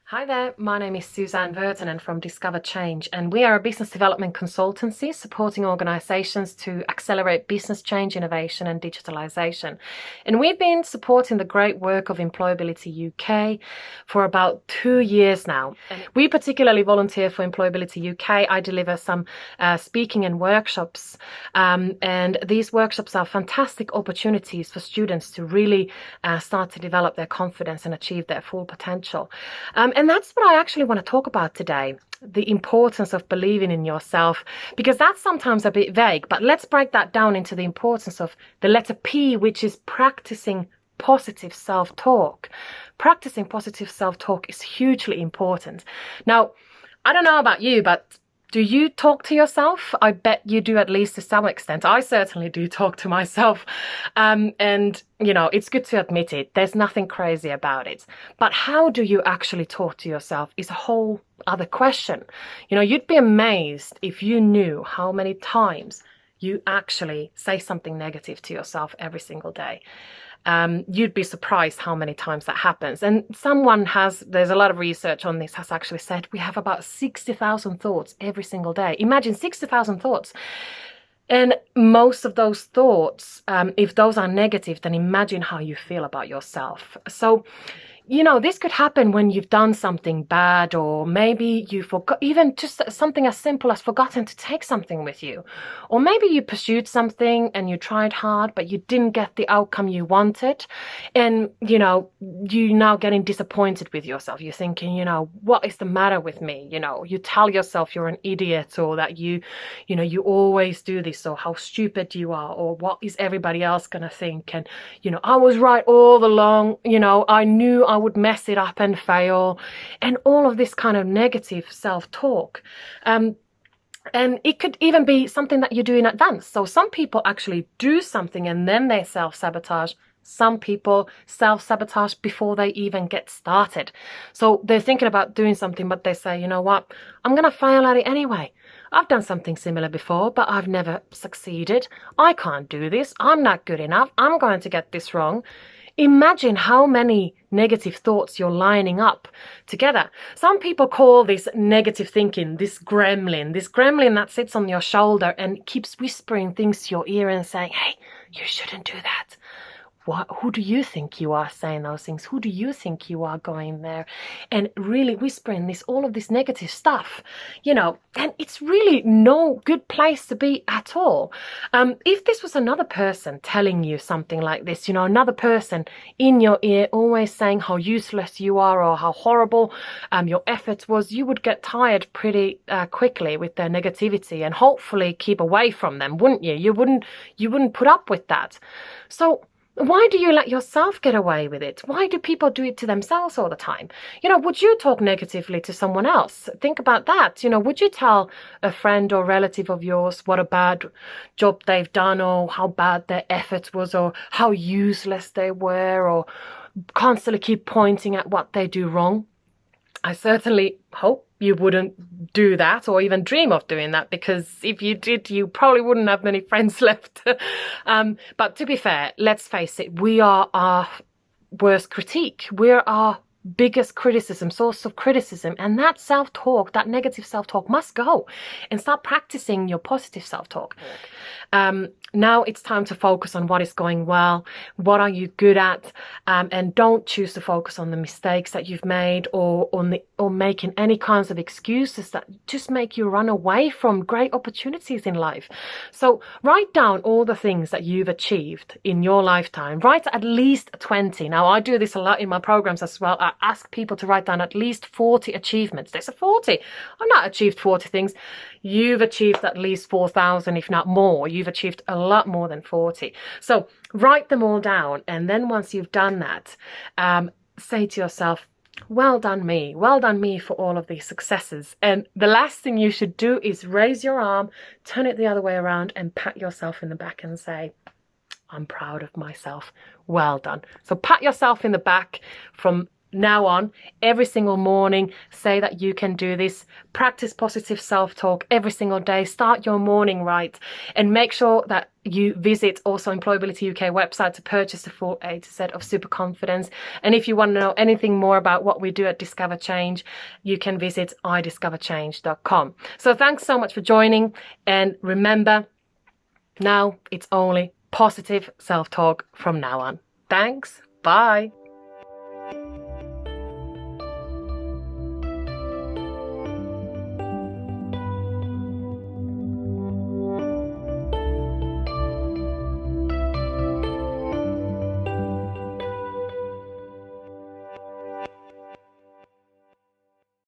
Hi there, my name is Susanne Virtanen from Discover Change, and we are a business development consultancy supporting organizations to accelerate business change, innovation and digitalization. And we've been supporting the great work of Employability UK for about 2 years now. And we particularly volunteer for Employability UK. I deliver some speaking and workshops, and these workshops are fantastic opportunities for students to really start to develop their confidence and achieve their full potential. And that's what I actually want to talk about today, the importance of believing in yourself, because that's sometimes a bit vague, but let's break that down into the importance of the letter P, which is practicing positive self-talk. Practicing positive self-talk is hugely important. Now, I don't know about you, but do you talk to yourself? I bet you do, at least to some extent. I certainly do talk to myself. And, you know, it's good to admit it. There's nothing crazy about it. But how do you actually talk to yourself is a whole other question. You know, you'd be amazed if you knew how many times you actually say something negative to yourself every single day. You'd be surprised how many times that happens. And there's a lot of research on this, has actually said we have about 60,000 thoughts every single day. Imagine 60,000 thoughts. And most of those thoughts, if those are negative, then imagine how you feel about yourself. So, you know, this could happen when you've done something bad, or maybe you forgot, even just something as simple as forgotten to take something with you. Or maybe you pursued something and you tried hard, but you didn't get the outcome you wanted. And, you know, you're now getting disappointed with yourself. You're thinking, you know, what is the matter with me? You know, you tell yourself you're an idiot, or that you always do this, or how stupid you are, or what is everybody else going to think? And, you know, I was right all along. You know, I knew I would mess it up and fail, and all of this kind of negative self-talk. And it could even be something that you do in advance. So some people actually do something and then they self-sabotage. Some people self-sabotage before they even get started. So they're thinking about doing something, but they say, you know what, I'm going to fail at it anyway. I've done something similar before, but I've never succeeded. I can't do this. I'm not good enough. I'm going to get this wrong. Imagine how many negative thoughts you're lining up together. Some people call this negative thinking, this gremlin that sits on your shoulder and keeps whispering things to your ear and saying, hey, you shouldn't do that. Who do you think you are saying those things? Who do you think you are going there? And really whispering all of this negative stuff, you know, and it's really no good place to be at all. If this was another person telling you something like this, you know, another person in your ear always saying how useless you are or how horrible your efforts was, you would get tired pretty quickly with their negativity and hopefully keep away from them, wouldn't you? You wouldn't put up with that. So why do you let yourself get away with it? Why do people do it to themselves all the time? You know, would you talk negatively to someone else? Think about that. You know, would you tell a friend or relative of yours what a bad job they've done, or how bad their effort was, or how useless they were, or constantly keep pointing at what they do wrong? I certainly hope you wouldn't do that, or even dream of doing that, because if you did, you probably wouldn't have many friends left. But to be fair, let's face it, we are our worst critique. We're our biggest source of criticism, and that self-talk, that negative self-talk must go, and start practicing your positive self-talk. Now it's time to focus on what is going well, what are you good at, and don't choose to focus on the mistakes that you've made, or making any kinds of excuses that just make you run away from great opportunities in life. So write down all the things that you've achieved in your lifetime. Write at least 20. Now I do this a lot in my programs as well. I ask people to write down at least 40 achievements. They say 40. I've not achieved 40 things. You've achieved at least 4,000, if not more. You've achieved a lot more than 40. So write them all down. And then once you've done that, say to yourself, well done me for all of these successes. And the last thing you should do is raise your arm, turn it the other way around, and pat yourself in the back and say, I'm proud of myself. Well done. So pat yourself in the back from now on, every single morning, say that you can do this. Practice positive self-talk every single day. Start your morning right, and make sure that you visit also Employability UK website to purchase the full A2Z of Super Confidence. And if you want to know anything more about what we do at Discover Change, you can visit idiscoverchange.com. So thanks so much for joining, and remember, now it's only positive self-talk from now on. Thanks. Bye.